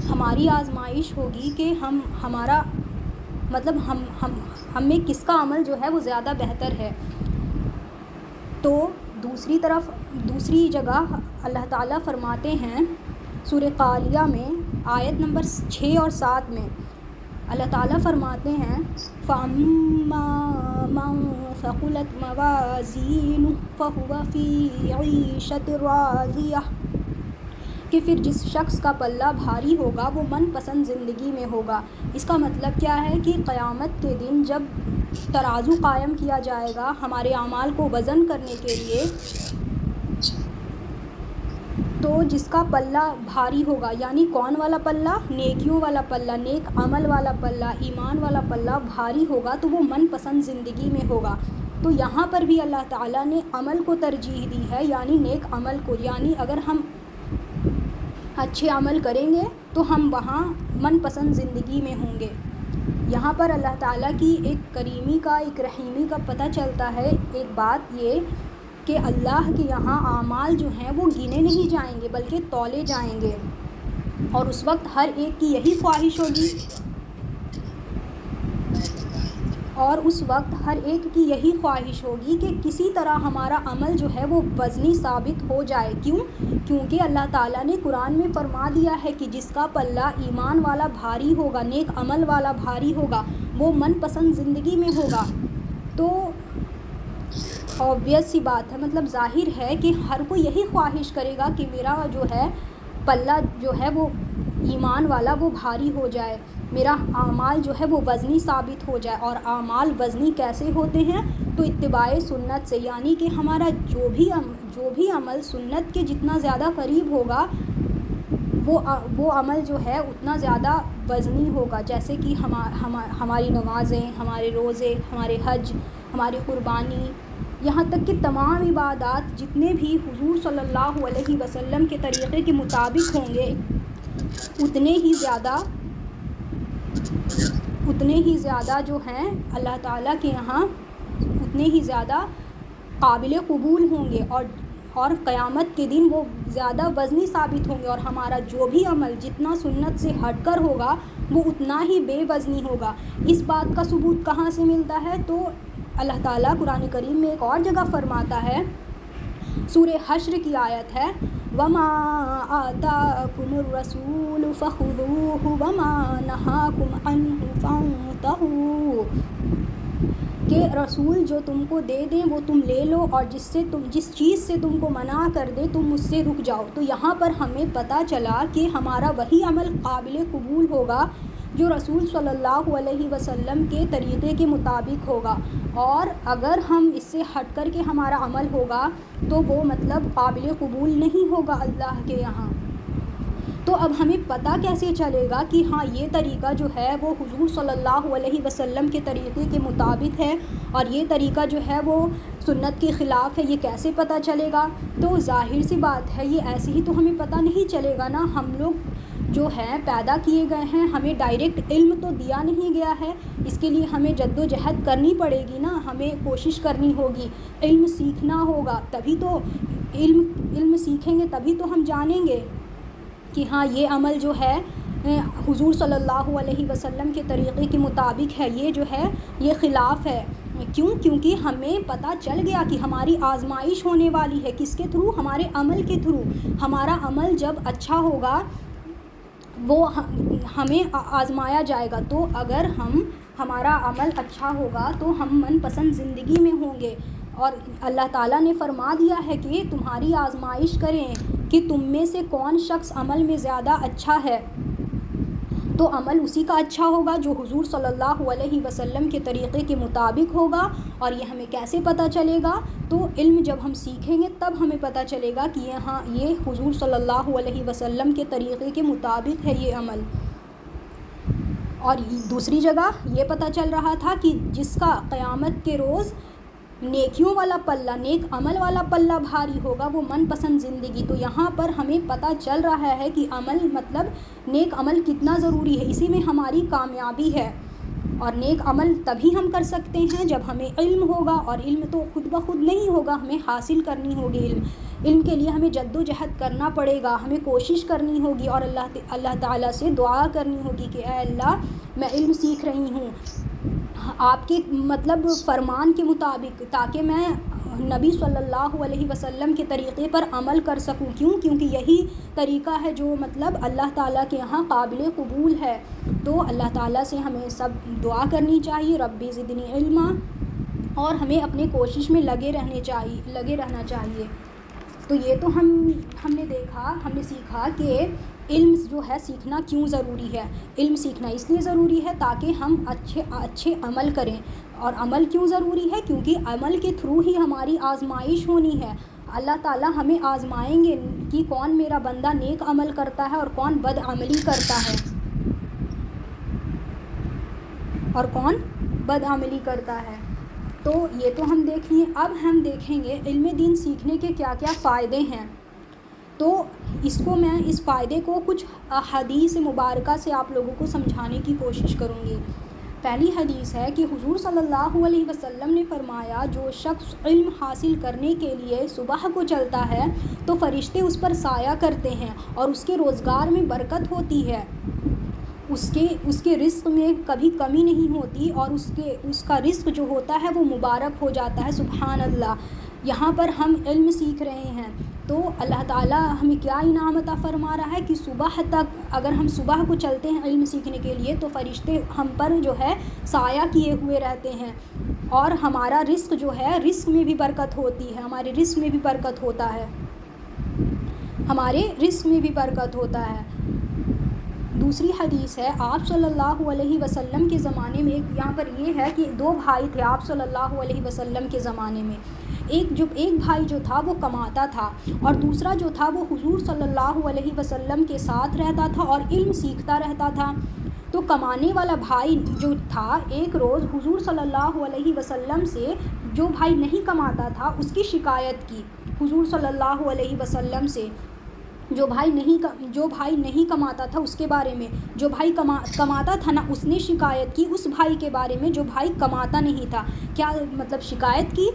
ہماری آزمائش ہوگی کہ ہمارا مطلب ہم میں کس کا عمل جو ہے وہ زیادہ بہتر ہے۔ تو دوسری جگہ اللہ تعالیٰ فرماتے ہیں سورہ قاریہ میں آیت نمبر 6 اور 7 میں اللہ تعالیٰ فرماتے ہیں فَأَمَّا مَن ثَقُلَتْ مَوَازِينُهُ فَهُوَ فِي عِيشَةٍ رَاضِيَةٍ کہ پھر جس شخص کا پلہ بھاری ہوگا وہ من پسند زندگی میں ہوگا۔ اس کا مطلب کیا ہے کہ قیامت کے دن جب ترازو قائم کیا جائے گا ہمارے اعمال کو وزن کرنے کے لیے، تو جس کا پلہ بھاری ہوگا، یعنی کون والا پلہ؟ نیکیوں والا پلہ، نیک عمل والا پلہ، ایمان والا پلہ بھاری ہوگا تو وہ من پسند زندگی میں ہوگا۔ تو یہاں پر بھی اللہ تعالیٰ نے عمل کو ترجیح دی ہے، یعنی نیک عمل کو، یعنی اگر ہم اچھے عمل کریں گے تو ہم وہاں من پسند زندگی میں ہوں گے۔ یہاں پر اللہ تعالیٰ کی ایک کریمی کا، ایک رحیمی کا پتہ چلتا ہے۔ ایک بات یہ کہ اللہ کے یہاں اعمال جو ہیں وہ گنے نہیں جائیں گے بلکہ تولے جائیں گے، اور اس وقت ہر ایک کی یہی خواہش ہوگی کہ کسی طرح ہمارا عمل جو ہے وہ وزنی ثابت ہو جائے۔ کیونکہ اللہ تعالیٰ نے قرآن میں فرما دیا ہے کہ جس کا پلہ ایمان والا بھاری ہوگا، نیک عمل والا بھاری ہوگا، وہ من پسند زندگی میں ہوگا۔ تو obvious سی بات ہے، مطلب ظاہر ہے کہ ہر کوئی یہی خواہش کرے گا کہ میرا جو ہے پلہ جو ہے وہ ایمان والا وہ بھاری ہو جائے، میرا اعمال جو ہے وہ وزنی ثابت ہو جائے۔ اور اعمال وزنی کیسے ہوتے ہیں؟ تو اتباع سنت سے، یعنی کہ ہمارا جو بھی عمل سنت کے جتنا زیادہ قریب ہوگا وہ عمل جو ہے اتنا زیادہ وزنی ہوگا۔ جیسے کہ ہماری نمازیں، ہمارے روزے، ہمارے حج، ہماری قربانی، یہاں تک کہ تمام عبادات جتنے بھی حضور صلی اللہ علیہ وسلم کے طریقے کے مطابق ہوں گے اتنے ہی زیادہ جو ہیں اللہ تعالیٰ کے یہاں اتنے ہی زیادہ قابل قبول ہوں گے، اور قیامت کے دن وہ زیادہ وزنی ثابت ہوں گے، اور ہمارا جو بھی عمل جتنا سنت سے ہٹ کر ہوگا وہ اتنا ہی بے وزنی ہوگا۔ اس بات کا ثبوت کہاں سے ملتا ہے؟ تو اللہ تعالیٰ قرآن کریم میں ایک اور جگہ فرماتا ہے، سورہ حشر کی آیت ہے وَمَا آتَاكُمُ الرَّسُولُ فَخُذُوهُ وَمَا نَهَاكُمْ عَنْهُ فَانْتَهُوا، کہ رسول جو تم کو دے دیں وہ تم لے لو، اور جس چیز سے تم کو منع کر دے تم اس سے رک جاؤ۔ تو یہاں پر ہمیں پتہ چلا کہ ہمارا وہی عمل قابل قبول ہوگا جو رسول صلی اللہ علیہ وسلم کے طریقے کے مطابق ہوگا، اور اگر ہم اس سے ہٹ کر کے ہمارا عمل ہوگا تو وہ مطلب قابل قبول نہیں ہوگا اللہ کے یہاں۔ تو اب ہمیں پتہ کیسے چلے گا کہ ہاں یہ طریقہ جو ہے وہ حضور صلی اللہ علیہ وسلم کے طریقے کے مطابق ہے اور یہ طریقہ جو ہے وہ سنت کے خلاف ہے؟ یہ کیسے پتہ چلے گا؟ تو ظاہر سی بات ہے یہ ایسے ہی تو ہمیں پتہ نہیں چلے گا نا۔ ہم لوگ جو ہیں پیدا کیے گئے ہیں، ہمیں ڈائریکٹ علم تو دیا نہیں گیا ہے، اس کے لیے ہمیں جد و جہد کرنی پڑے گی نا، ہمیں کوشش کرنی ہوگی، علم سیکھنا ہوگا، تبھی تو علم سیکھیں گے تبھی تو ہم جانیں گے کہ ہاں یہ عمل جو ہے حضور صلی اللہ علیہ وسلم کے طریقے کے مطابق ہے، یہ جو ہے یہ خلاف ہے۔ کیونکہ ہمیں پتہ چل گیا کہ ہماری آزمائش ہونے والی ہے، کس کے تھرو؟ ہمارے عمل کے تھرو۔ ہمارا عمل جب اچھا ہوگا وہ ہمیں آزمایا جائے گا، تو اگر ہمارا عمل اچھا ہوگا تو ہم من پسند زندگی میں ہوں گے، اور اللہ تعالیٰ نے فرما دیا ہے کہ تمہاری آزمائش کریں کہ تم میں سے کون شخص عمل میں زیادہ اچھا ہے، تو عمل اسی کا اچھا ہوگا جو حضور صلی اللہ علیہ وسلم کے طریقے کے مطابق ہوگا۔ اور یہ ہمیں کیسے پتہ چلے گا؟ تو علم جب ہم سیکھیں گے تب ہمیں پتہ چلے گا کہ یہ حضور صلی اللہ علیہ وسلم کے طریقے کے مطابق ہے یہ عمل۔ اور دوسری جگہ یہ پتہ چل رہا تھا کہ جس کا قیامت کے روز نیکیوں والا پلہ، نیک عمل والا پلہ بھاری ہوگا وہ من پسند زندگی۔ تو یہاں پر ہمیں پتہ چل رہا ہے کہ عمل مطلب نیک عمل کتنا ضروری ہے، اسی میں ہماری کامیابی ہے۔ اور نیک عمل تبھی ہم کر سکتے ہیں جب ہمیں علم ہوگا، اور علم تو خود بخود نہیں ہوگا، ہمیں حاصل کرنی ہوگی علم کے لیے ہمیں جد و جہد کرنا پڑے گا، ہمیں کوشش کرنی ہوگی، اور اللہ تعالیٰ سے دعا کرنی ہوگی کہ اے اللہ میں علم سیکھ رہی ہوں آپ کے مطلب فرمان کے مطابق، تاکہ میں نبی صلی اللہ علیہ وسلم کے طریقے پر عمل کر سکوں. کیونکہ یہی طریقہ ہے جو مطلب اللہ تعالیٰ کے یہاں قابل قبول ہے. تو اللہ تعالیٰ سے ہمیں سب دعا کرنی چاہیے ربی زدنی علما، اور ہمیں اپنے کوشش میں لگے رہنا چاہیے. تو یہ تو ہم نے سیکھا کہ علم جو ہے سیکھنا کیوں ضروری ہے. علم سیکھنا اس لیے ضروری ہے تاکہ ہم اچھے عمل کریں. اور عمل کیوں ضروری ہے؟ کیونکہ عمل کے تھرو ہی ہماری آزمائش ہونی ہے. اللہ تعالیٰ ہمیں آزمائیں گے کہ کون میرا بندہ نیک عمل کرتا ہے اور کون بد عملی کرتا ہے. تو یہ تو ہم دیکھ لیے. اب ہم دیکھیں گے علم دین سیکھنے کے کیا کیا فائدے ہیں. تو اس فائدے کو کچھ حدیث مبارکہ سے آپ لوگوں کو سمجھانے کی کوشش کروں گی. پہلی حدیث ہے کہ حضور صلی اللہ علیہ وسلم نے فرمایا جو شخص علم حاصل کرنے کے لیے صبح کو چلتا ہے تو فرشتے اس پر سایہ کرتے ہیں اور اس کے روزگار میں برکت ہوتی ہے، اس کے رزق میں کبھی کمی نہیں ہوتی، اور اس کا رزق جو ہوتا ہے وہ مبارک ہو جاتا ہے. سبحان اللہ. یہاں پر ہم علم سیکھ رہے ہیں تو اللہ تعالیٰ ہمیں کیا انعام عطا فرما رہا ہے کہ صبح تک اگر ہم صبح کو چلتے ہیں علم سیکھنے کے لیے تو فرشتے ہم پر جو ہے سایہ کیے ہوئے رہتے ہیں، اور ہمارا رزق جو ہے رزق میں بھی برکت ہوتی ہے، ہمارے رزق میں بھی برکت ہوتا ہے. دوسری حدیث ہے آپ صلی اللہ علیہ وسلم کے زمانے میں، یہاں پر یہ ہے کہ 2 بھائی تھے آپ صلی اللہ علیہ وسلم کے زمانے میں. ایک بھائی جو تھا وہ کماتا تھا، اور دوسرا جو تھا وہ حضور صلی اللہ علیہ وسلم کے ساتھ رہتا تھا اور علم سیکھتا رہتا تھا. تو کمانے والا بھائی جو تھا ایک روز حضور صلی اللہ علیہ وسلم سے جو بھائی نہیں کماتا تھا اس کی شکایت کی حضور صلی اللہ علیہ وسلم سے. جو بھائی نہیں کماتا تھا اس کے بارے میں، جو بھائی کماتا تھا نا اس نے شکایت کی اس بھائی کے بارے میں جو بھائی کماتا نہیں تھا. کیا مطلب شکایت کی؟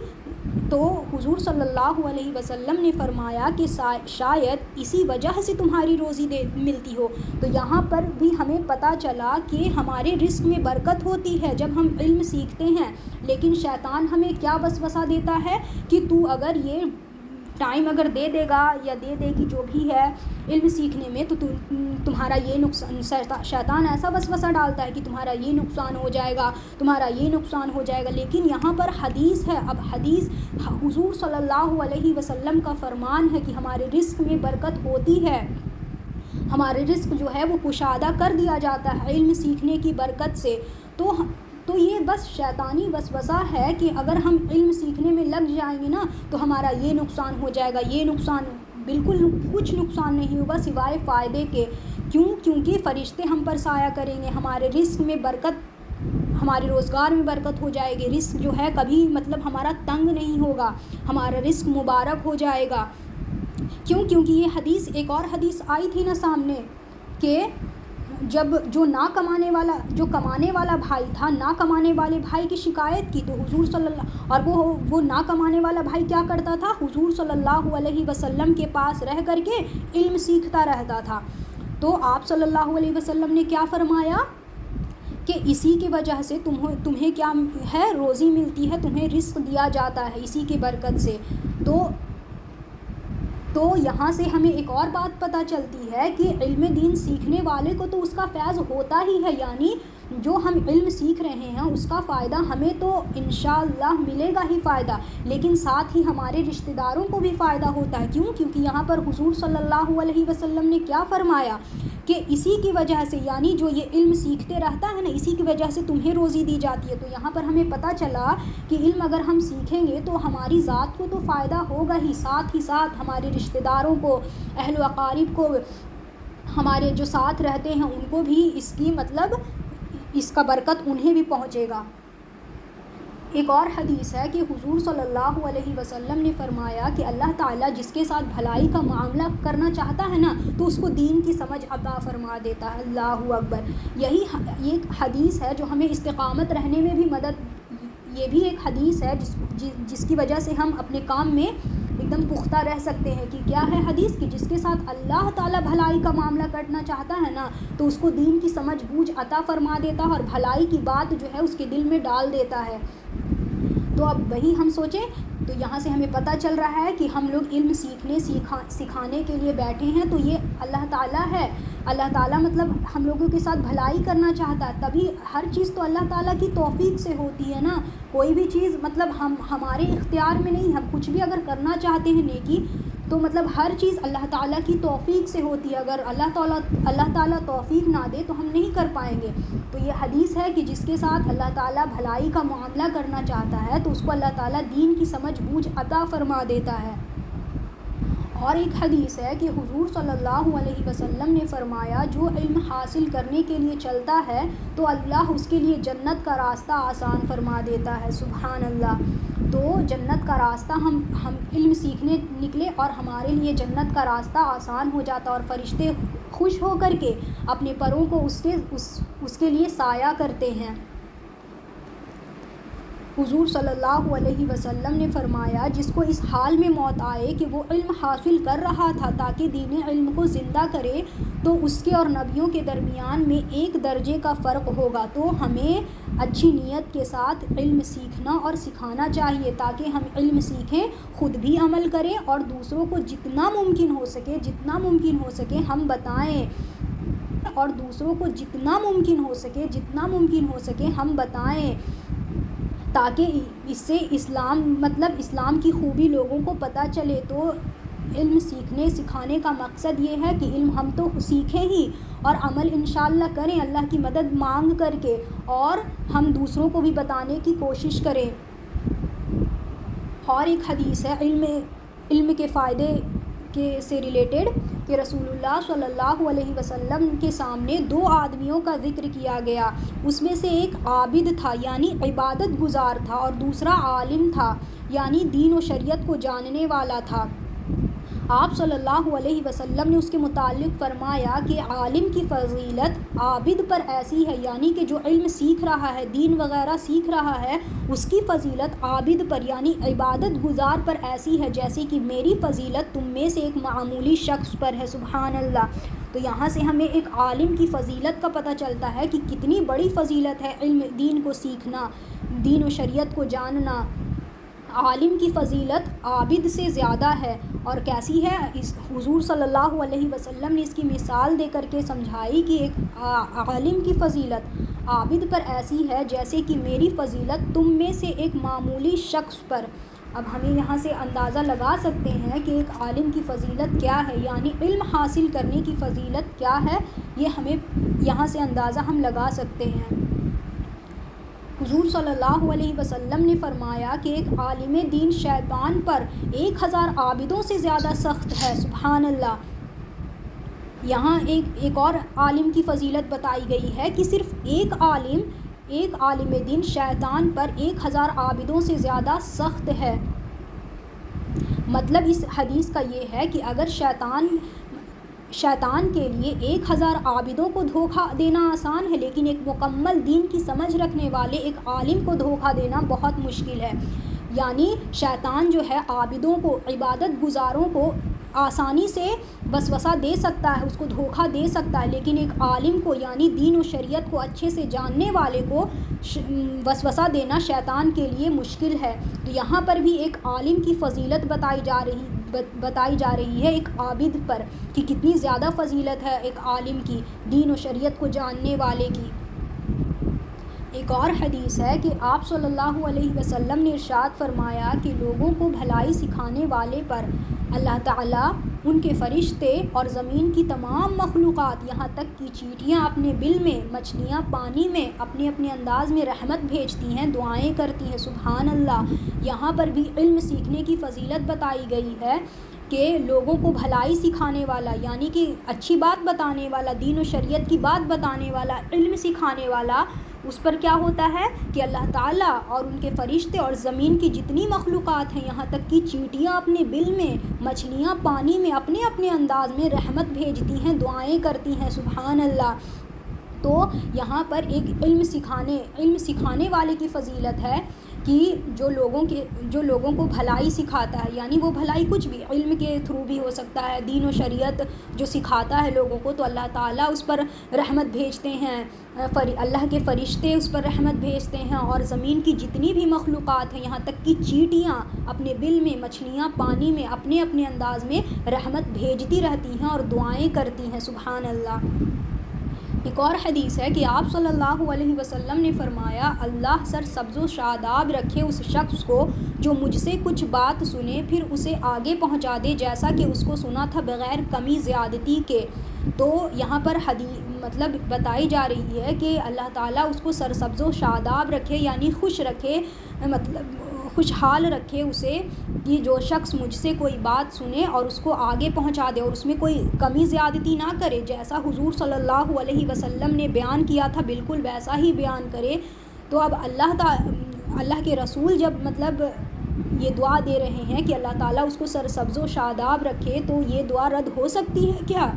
تو حضور صلی اللہ علیہ وسلم نے فرمایا کہ شاید اسی وجہ سے تمہاری روزی ملتی ہو. تو یہاں پر بھی ہمیں پتہ چلا کہ ہمارے رزق میں برکت ہوتی ہے جب ہم علم سیکھتے ہیں. لیکن شیطان ہمیں کیا وسوسہ دیتا ہے کہ تو اگر یہ ٹائم اگر دے دے گا یا دے دے گی جو بھی ہے علم سیکھنے میں تو تمہارا یہ نقصان، شیطان ایسا وسوسہ ڈالتا ہے کہ تمہارا یہ نقصان ہو جائے گا. لیکن یہاں پر حدیث ہے. اب حدیث حضور صلی اللہ علیہ وسلم کا فرمان ہے کہ ہمارے رزق میں برکت ہوتی ہے، ہمارے رزق جو ہے وہ کشادہ کر دیا جاتا ہے علم سیکھنے کی برکت سے. تو یہ بس شیطانی وسوسہ ہے کہ اگر ہم علم سیکھنے میں لگ جائیں گے نا تو ہمارا یہ نقصان ہو جائے گا، یہ نقصان. بالکل کچھ نقصان نہیں ہوگا سوائے فائدے کے. کیونکہ فرشتے ہم پر سایہ کریں گے، ہمارے رزق میں برکت، ہمارے روزگار میں برکت ہو جائے گی. رزق جو ہے کبھی مطلب ہمارا تنگ نہیں ہوگا، ہمارا رزق مبارک ہو جائے گا. کیونکہ یہ حدیث، ایک اور حدیث آئی تھی نا سامنے کہ جب جو کمانے والا بھائی تھا، نہ کمانے والے بھائی کی شکایت کی تو حضور صلی اللہ، اور وہ نہ کمانے والا بھائی کیا کرتا تھا؟ حضور صلی اللہ علیہ وسلم کے پاس رہ کر کے علم سیکھتا رہتا تھا. تو آپ صلی اللہ علیہ وسلم نے کیا فرمایا کہ اسی کی وجہ سے تمہیں کیا ہے روزی ملتی ہے، تمہیں رزق دیا جاتا ہے اسی کی برکت سے. تو یہاں سے ہمیں ایک اور بات پتہ چلتی ہے کہ علم دین سیکھنے والے کو تو اس کا فیض ہوتا ہی ہے، یعنی جو ہم علم سیکھ رہے ہیں اس کا فائدہ ہمیں تو انشاءاللہ ملے گا ہی فائدہ، لیکن ساتھ ہی ہمارے رشتہ داروں کو بھی فائدہ ہوتا ہے. کیونکہ یہاں پر حضور صلی اللہ علیہ وسلم نے کیا فرمایا کہ اسی کی وجہ سے، یعنی جو یہ علم سیکھتے رہتا ہے نا اسی کی وجہ سے تمہیں روزی دی جاتی ہے. تو یہاں پر ہمیں پتہ چلا کہ علم اگر ہم سیکھیں گے تو ہماری ذات کو تو فائدہ ہوگا ہی، ساتھ ہمارے رشتہ داروں کو، اہل و اقارب کو، ہمارے جو ساتھ رہتے ہیں ان کو بھی اس کی مطلب اس کا برکت انہیں بھی پہنچے گا. ایک اور حدیث ہے کہ حضور صلی اللہ علیہ وسلم نے فرمایا کہ اللہ تعالیٰ جس کے ساتھ بھلائی کا معاملہ کرنا چاہتا ہے نا تو اس کو دین کی سمجھ عطا فرما دیتا ہے. اللہ اکبر. یہی ایک حدیث ہے جو ہمیں استقامت رہنے میں بھی مدد، یہ بھی ایک حدیث ہے جس کی وجہ سے ہم اپنے کام میں ایک دم پختہ رہ سکتے ہیں. کہ کیا ہے حدیث؟ کہ جس کے ساتھ اللہ تعالیٰ بھلائی کا معاملہ کرنا چاہتا ہے نا تو اس کو دین کی سمجھ بوجھ عطا فرما دیتا ہے اور بھلائی کی بات جو ہے اس کے دل میں ڈال دیتا ہے. تو اب وہی ہم سوچیں تو یہاں سے ہمیں پتہ چل رہا ہے کہ ہم لوگ علم سکھانے کے لیے بیٹھے ہیں تو یہ اللہ تعالیٰ ہے. اللہ تعالیٰ مطلب ہم لوگوں کے ساتھ بھلائی کرنا چاہتا ہے. تبھی ہر چیز تو اللہ تعالیٰ کی توفیق سے ہوتی ہے نا. کوئی بھی چیز مطلب ہمارے اختیار میں نہیں. ہم کچھ بھی اگر کرنا چاہتے ہیں نیکی تو مطلب ہر چیز اللہ تعالیٰ کی توفیق سے ہوتی ہے. اگر اللہ تعالیٰ توفیق نہ دے تو ہم نہیں کر پائیں گے. تو یہ حدیث ہے کہ جس کے ساتھ اللہ تعالیٰ بھلائی کا معاملہ کرنا چاہتا ہے تو اس کو اللہ تعالیٰ دین کی سمجھ بوجھ عطا فرما دیتا ہے. اور ایک حدیث ہے کہ حضور صلی اللہ علیہ وسلم نے فرمایا جو علم حاصل کرنے کے لیے چلتا ہے تو اللہ اس کے لیے جنت کا راستہ آسان فرما دیتا ہے. سبحان اللہ. تو جنت کا راستہ ہم علم سیکھنے نکلے اور ہمارے لیے جنت کا راستہ آسان ہو جاتا اور فرشتے خوش ہو کر کے اپنے پروں کو اس کے لیے سایہ کرتے ہیں. حضور صلی اللہ علیہ وسلم نے فرمایا جس کو اس حال میں موت آئے کہ وہ علم حاصل کر رہا تھا تاکہ دین علم کو زندہ کرے تو اس کے اور نبیوں کے درمیان میں 1 درجے کا فرق ہوگا. تو ہمیں اچھی نیت کے ساتھ علم سیکھنا اور سکھانا چاہیے تاکہ ہم علم سیکھیں، خود بھی عمل کریں اور دوسروں کو جتنا ممکن ہو سکے ہم بتائیں اور دوسروں کو جتنا ممکن ہو سکے ہم بتائیں تاکہ اس سے اسلام کی خوبی لوگوں کو پتہ چلے. تو علم سکھانے کا مقصد یہ ہے کہ علم ہم تو سیکھیں ہی اور عمل انشاءاللہ کریں اللہ کی مدد مانگ کر کے، اور ہم دوسروں کو بھی بتانے کی کوشش کریں. اور ایک حدیث ہے علم کے فائدے سے ریلیٹڈ کہ رسول اللہ صلی اللہ علیہ وسلم کے سامنے 2 آدمیوں کا ذکر کیا گیا. اس میں سے ایک عابد تھا یعنی عبادت گزار تھا اور دوسرا عالم تھا یعنی دین و شریعت کو جاننے والا تھا. آپ صلی اللہ علیہ وسلم نے اس کے متعلق فرمایا کہ عالم کی فضیلت عابد پر ایسی ہے یعنی کہ جو علم سیکھ رہا ہے، دین وغیرہ سیکھ رہا ہے، اس کی فضیلت عابد پر یعنی عبادت گزار پر ایسی ہے جیسے کہ میری فضیلت تم میں سے ایک معمولی شخص پر ہے. سبحان اللہ. تو یہاں سے ہمیں ایک عالم کی فضیلت کا پتہ چلتا ہے کہ کتنی بڑی فضیلت ہے علم دین کو سیکھنا، دین و شریعت کو جاننا. عالم کی فضیلت عابد سے زیادہ ہے. اور کیسی ہے؟ حضور صلی اللہ علیہ وسلم نے اس کی مثال دے کر کے سمجھائی کہ ایک عالم کی فضیلت عابد پر ایسی ہے جیسے کہ میری فضیلت تم میں سے ایک معمولی شخص پر. اب ہمیں یہاں سے اندازہ لگا سکتے ہیں کہ ایک عالم کی فضیلت کیا ہے، یعنی علم حاصل کرنے کی فضیلت کیا ہے. یہ ہمیں یہاں سے اندازہ ہم لگا سکتے ہیں. حضور صلی اللہ علیہ وسلم نے فرمایا کہ ایک عالم دین شیطان پر 1000 عابدوں سے زیادہ سخت ہے. سبحان اللہ. یہاں ایک اور عالم کی فضیلت بتائی گئی ہے کہ صرف ایک عالم دین شیطان پر 1000 عابدوں سے زیادہ سخت ہے. مطلب اس حدیث کا یہ ہے کہ اگر شیطان کے لیے 1000 عابدوں کو دھوکہ دینا آسان ہے لیکن ایک مکمل دین کی سمجھ رکھنے والے ایک عالم کو دھوکہ دینا بہت مشکل ہے. یعنی شیطان جو ہے عابدوں کو، عبادت گزاروں کو آسانی سے وسوسہ دے سکتا ہے، اس کو دھوکہ دے سکتا ہے، لیکن ایک عالم کو یعنی دین و شریعت کو اچھے سے جاننے والے کو وسوسہ دینا شیطان کے لیے مشکل ہے. تو یہاں پر بھی ایک عالم کی فضیلت بتائی جا رہی ہے ایک عابد پر کہ کتنی زیادہ فضیلت ہے ایک عالم کی، دین و شریعت کو جاننے والے کی. ایک اور حدیث ہے کہ آپ صلی اللہ علیہ وسلم نے ارشاد فرمایا کہ لوگوں کو بھلائی سکھانے والے پر اللہ تعالیٰ، ان کے فرشتے اور زمین کی تمام مخلوقات یہاں تک کہ چیٹیاں اپنے بل میں، مچھلیاں پانی میں اپنے اپنے انداز میں رحمت بھیجتی ہیں، دعائیں کرتی ہیں. سبحان اللہ. یہاں پر بھی علم سیکھنے کی فضیلت بتائی گئی ہے کہ لوگوں کو بھلائی سکھانے والا یعنی کہ اچھی بات بتانے والا، دین و شریعت کی بات بتانے والا، علم سکھانے والا اس پر کیا ہوتا ہے کہ اللہ تعالیٰ اور ان کے فرشتے اور زمین کی جتنی مخلوقات ہیں، یہاں تک کہ چیونٹیاں اپنے بل میں، مچھلیاں پانی میں اپنے اپنے انداز میں رحمت بھیجتی ہیں، دعائیں کرتی ہیں، سبحان اللہ۔ تو یہاں پر ایک علم سکھانے والے کی فضیلت ہے کہ جو لوگوں کو بھلائی سکھاتا ہے، یعنی وہ بھلائی کچھ بھی علم کے تھرو بھی ہو سکتا ہے، دین و شریعت جو سکھاتا ہے لوگوں کو، تو اللہ تعالیٰ اس پر رحمت بھیجتے ہیں، اللہ کے فرشتے اس پر رحمت بھیجتے ہیں، اور زمین کی جتنی بھی مخلوقات ہیں، یہاں تک کہ چیونٹیاں اپنے بل میں، مچھلیاں پانی میں اپنے اپنے انداز میں رحمت بھیجتی رہتی ہیں اور دعائیں کرتی ہیں، سبحان اللہ۔ ایک اور حدیث ہے کہ آپ صلی اللہ علیہ وسلم نے فرمایا، اللہ سر سبز و شاداب رکھے اس شخص کو جو مجھ سے کچھ بات سنے پھر اسے آگے پہنچا دے جیسا کہ اس کو سنا تھا، بغیر کمی زیادتی کے۔ تو یہاں پر مطلب بتائی جا رہی ہے کہ اللہ تعالیٰ اس کو سرسبز و شاداب رکھے، یعنی خوش رکھے، مطلب خوشحال رکھے اسے، کہ جو شخص مجھ سے کوئی بات سنے اور اس کو آگے پہنچا دے اور اس میں کوئی کمی زیادتی نہ کرے، جیسا حضور صلی اللہ علیہ وسلم نے بیان کیا تھا بالکل ویسا ہی بیان کرے۔ تو اب اللہ کے رسول جب مطلب یہ دعا دے رہے ہیں کہ اللہ تعالیٰ اس کو سرسبز و شاداب رکھے، تو یہ دعا رد ہو سکتی ہے کیا؟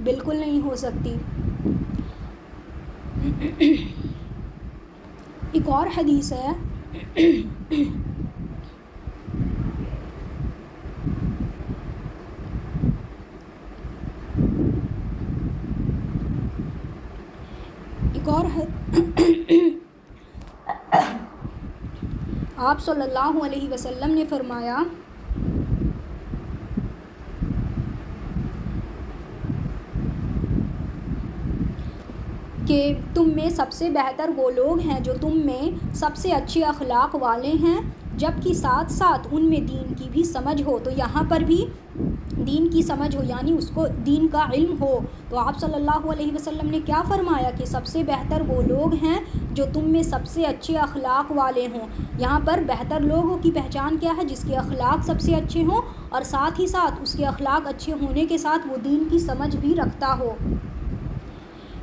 بالکل نہیں ہو سکتی۔ ایک اور حدیث ہے آپ صلی اللہ علیہ وسلم نے فرمایا کہ تم میں سب سے بہتر وہ لوگ ہیں جو تم میں سب سے اچھے اخلاق والے ہیں، جبکہ ساتھ ساتھ ان میں دین کی بھی سمجھ ہو۔ تو یہاں پر بھی دین کی سمجھ ہو، یعنی اس کو دین کا علم ہو۔ تو آپ صلی اللہ علیہ وسلم نے کیا فرمایا کہ سب سے بہتر وہ لوگ ہیں جو تم میں سب سے اچھے اخلاق والے ہوں۔ یہاں پر بہتر لوگوں کی پہچان کیا ہے؟ جس کے اخلاق سب سے اچھے ہوں، اور ساتھ ہی ساتھ اس کے اخلاق اچھے ہونے کے ساتھ وہ دین کی سمجھ بھی رکھتا ہو۔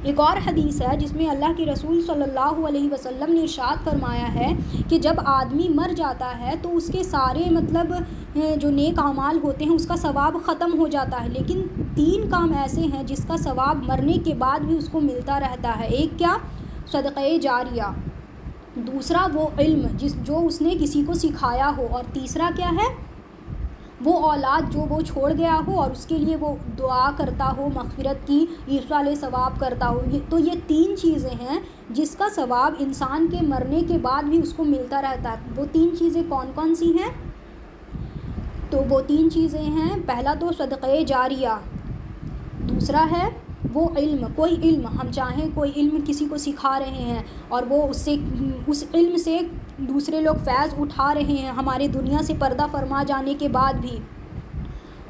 ایک اور حدیث ہے جس میں اللہ کے رسول صلی اللہ علیہ وسلم نے ارشاد فرمایا ہے کہ جب آدمی مر جاتا ہے تو اس کے سارے مطلب جو نیک اعمال ہوتے ہیں اس کا ثواب ختم ہو جاتا ہے، لیکن 3 کام ایسے ہیں جس کا ثواب مرنے کے بعد بھی اس کو ملتا رہتا ہے۔ ایک کیا؟ صدقہ جاریہ، دوسرا وہ علم جو اس نے کسی کو سکھایا ہو، اور تیسرا کیا ہے؟ وہ اولاد جو وہ چھوڑ گیا ہو اور اس کے لیے وہ دعا کرتا ہو، مغفرت کی، ایصال ثواب کرتا ہو۔ تو یہ 3 چیزیں ہیں جس کا ثواب انسان کے مرنے کے بعد بھی اس کو ملتا رہتا ہے۔ وہ 3 چیزیں کون کون سی ہیں؟ تو وہ 3 چیزیں ہیں، پہلا تو صدقہ جاریہ، دوسرا ہے وہ علم، کوئی علم ہم چاہیں کوئی علم کسی کو سکھا رہے ہیں اور وہ اس علم سے دوسرے لوگ فیض اٹھا رہے ہیں ہمارے دنیا سے پردہ فرما جانے کے بعد بھی،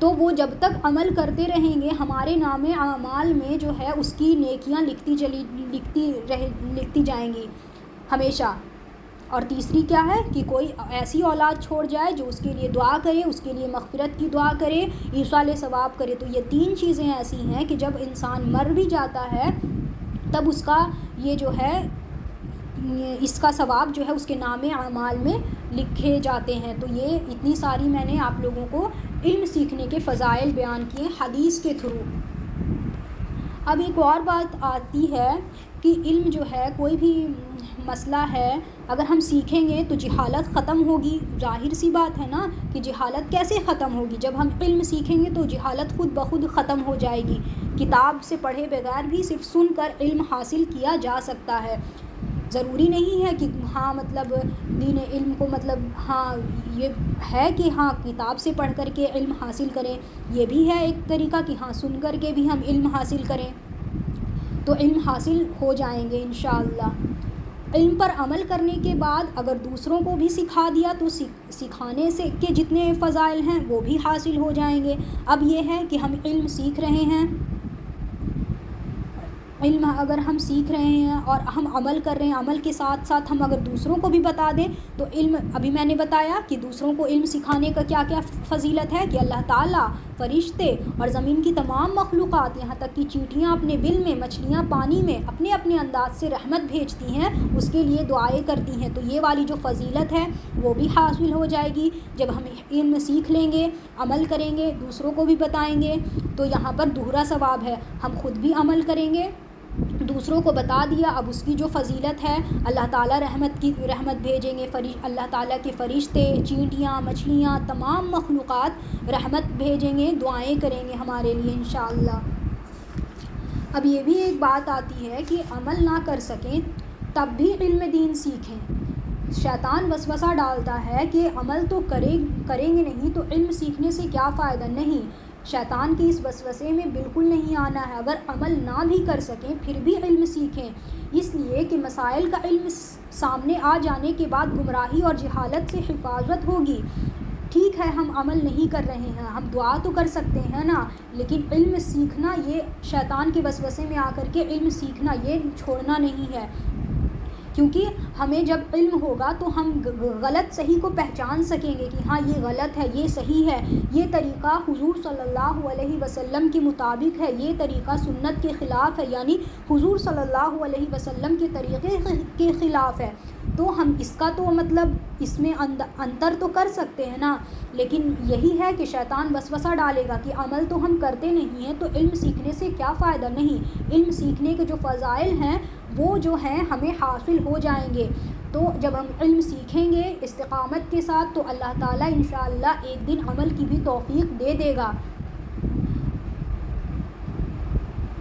تو وہ جب تک عمل کرتے رہیں گے ہمارے نام اعمال میں جو ہے اس کی نیکیاں لکھتی جائیں گی ہمیشہ۔ اور تیسری کیا ہے کہ کوئی ایسی اولاد چھوڑ جائے جو اس کے لیے دعا کرے، اس کے لیے مغفرت کی دعا کرے، ایصال ثواب کرے۔ تو یہ 3 چیزیں ایسی ہیں کہ جب انسان مر بھی جاتا ہے تب اس کا یہ جو ہے اس کا ثواب جو ہے اس کے نام اعمال میں لکھے جاتے ہیں۔ تو یہ اتنی ساری میں نے آپ لوگوں کو علم سیکھنے کے فضائل بیان کیے حدیث کے تھرو۔ اب ایک اور بات آتی ہے کہ علم جو ہے کوئی بھی مسئلہ ہے اگر ہم سیکھیں گے تو جہالت ختم ہوگی۔ ظاہر سی بات ہے نا کہ جہالت کیسے ختم ہوگی؟ جب ہم علم سیکھیں گے تو جہالت خود بخود ختم ہو جائے گی۔ کتاب سے پڑھے بغیر بھی صرف سن کر علم حاصل کیا جا سکتا ہے۔ ضروری نہیں ہے کہ ہاں مطلب دین علم کو مطلب ہاں یہ ہے کہ ہاں کتاب سے پڑھ کر کے علم حاصل کریں، یہ بھی ہے ایک طریقہ کہ ہاں سن کر کے بھی ہم علم حاصل کریں، تو علم حاصل ہو جائیں گے انشاءاللہ۔ علم پر عمل کرنے کے بعد اگر دوسروں کو بھی سکھا دیا تو سکھانے سے کے جتنے فضائل ہیں وہ بھی حاصل ہو جائیں گے۔ اب یہ ہے کہ ہم علم سیکھ رہے ہیں، علم اگر ہم سیکھ رہے ہیں اور ہم عمل کر رہے ہیں، عمل کے ساتھ ساتھ ہم اگر دوسروں کو بھی بتا دیں تو علم، ابھی میں نے بتایا کہ دوسروں کو علم سکھانے کا کیا کیا فضیلت ہے کہ اللہ تعالیٰ فرشتے اور زمین کی تمام مخلوقات، یہاں تک کہ چیونٹیاں اپنے بل میں، مچھلیاں پانی میں اپنے اپنے انداز سے رحمت بھیجتی ہیں، اس کے لیے دعائیں کرتی ہیں. تو یہ والی جو فضیلت ہے وہ بھی حاصل ہو جائے گی. جب ہم علم سیکھ لیں گے، عمل کریں گے، دوسروں کو بھی بتائیں گے، تو یہاں پر دوہرا ثواب ہے. ہم خود بھی عمل کریں گے، دوسروں کو بتا دیا، اب اس کی جو فضیلت ہے اللہ تعالیٰ رحمت بھیجیں گے. اللہ تعالیٰ کے فرشتے، چینٹیاں، مچھلیاں، تمام مخلوقات رحمت بھیجیں گے، دعائیں کریں گے ہمارے لیے انشاءاللہ. اب یہ بھی ایک بات آتی ہے کہ عمل نہ کر سکیں تب بھی علم دین سیکھیں. شیطان وسوسہ ڈالتا ہے کہ عمل تو کریں گے نہیں تو علم سیکھنے سے کیا فائدہ. نہیں، شیطان کی اس وسوسے میں بالکل نہیں آنا ہے. اگر عمل نہ بھی کر سکیں پھر بھی علم سیکھیں، اس لیے کہ مسائل کا علم سامنے آ جانے کے بعد گمراہی اور جہالت سے حفاظت ہوگی. ٹھیک ہے ہم عمل نہیں کر رہے ہیں، ہم دعا تو کر سکتے ہیں نا، لیکن علم سیکھنا، یہ شیطان کے وسوسے میں آ کر کے علم سیکھنا یہ چھوڑنا نہیں ہے. کیونکہ ہمیں جب علم ہوگا تو ہم غلط صحیح کو پہچان سکیں گے کہ ہاں یہ غلط ہے، یہ صحیح ہے، یہ طریقہ حضور صلی اللہ علیہ وسلم کے مطابق ہے، یہ طریقہ سنت کے خلاف ہے، یعنی حضور صلی اللہ علیہ وسلم کے طریقے کے خلاف ہے. تو ہم اس کا تو مطلب اس میں انتر تو کر سکتے ہیں نا. لیکن یہی ہے کہ شیطان وسوسہ ڈالے گا کہ عمل تو ہم کرتے نہیں ہیں تو علم سیکھنے سے کیا فائدہ. نہیں، علم سیکھنے کے جو فضائل ہیں وہ جو ہیں ہمیں حاصل ہو جائیں گے. تو جب ہم علم سیکھیں گے استقامت کے ساتھ تو اللہ تعالیٰ انشاءاللہ ایک دن عمل کی بھی توفیق دے دے گا.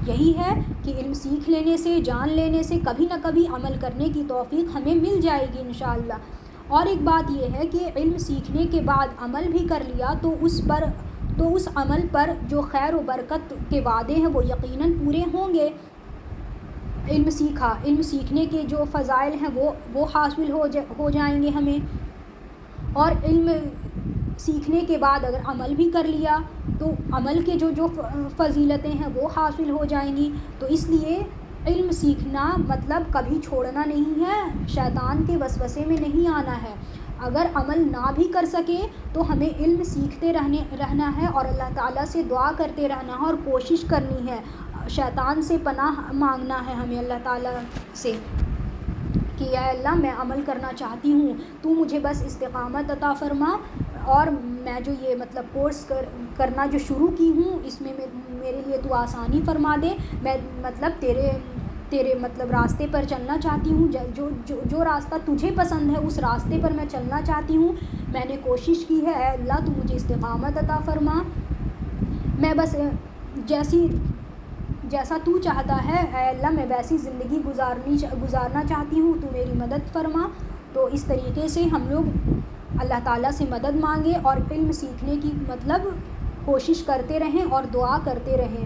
یہی ہے کہ علم سیکھ لینے سے، جان لینے سے کبھی نہ کبھی عمل کرنے کی توفیق ہمیں مل جائے گی انشاءاللہ. اور ایک بات یہ ہے کہ علم سیکھنے کے بعد عمل بھی کر لیا تو اس عمل پر جو خیر و برکت کے وعدے ہیں وہ یقیناً پورے ہوں گے. علم سیکھنے کے جو فضائل ہیں وہ حاصل ہو جائیں گے ہمیں. اور علم سیکھنے کے بعد اگر عمل بھی کر لیا تو عمل کے جو فضیلتیں ہیں وہ حاصل ہو جائیں گی. تو اس لیے علم سیکھنا مطلب کبھی چھوڑنا نہیں ہے، شیطان کے وسوسے میں نہیں آنا ہے. اگر عمل نہ بھی کر سکے تو ہمیں علم سیکھتے رہنا ہے اور اللہ تعالیٰ سے دعا کرتے رہنا ہے اور کوشش کرنی ہے. شیطان سے پناہ مانگنا ہے ہمیں اللہ تعالیٰ سے کہ اے اللہ میں عمل کرنا چاہتی ہوں، تو مجھے بس استقامت عطا فرما، اور میں جو یہ مطلب کورس کرنا جو شروع کی ہوں اس میں میرے لیے تو آسانی فرما دے. میں مطلب تیرے مطلب راستے پر چلنا چاہتی ہوں، جو راستہ تجھے پسند ہے اس راستے پر میں چلنا چاہتی ہوں. میں نے کوشش کی ہے، اے اللہ تو مجھے استقامت عطا فرما. میں بس جیسا تو چاہتا ہے اے اللہ میں ویسی زندگی گزارنا چاہتی ہوں، تو میری مدد فرما. تو اس طریقے سے ہم لوگ اللہ تعالیٰ سے مدد مانگے اور علم سیکھنے کی مطلب کوشش کرتے رہیں اور دعا کرتے رہیں.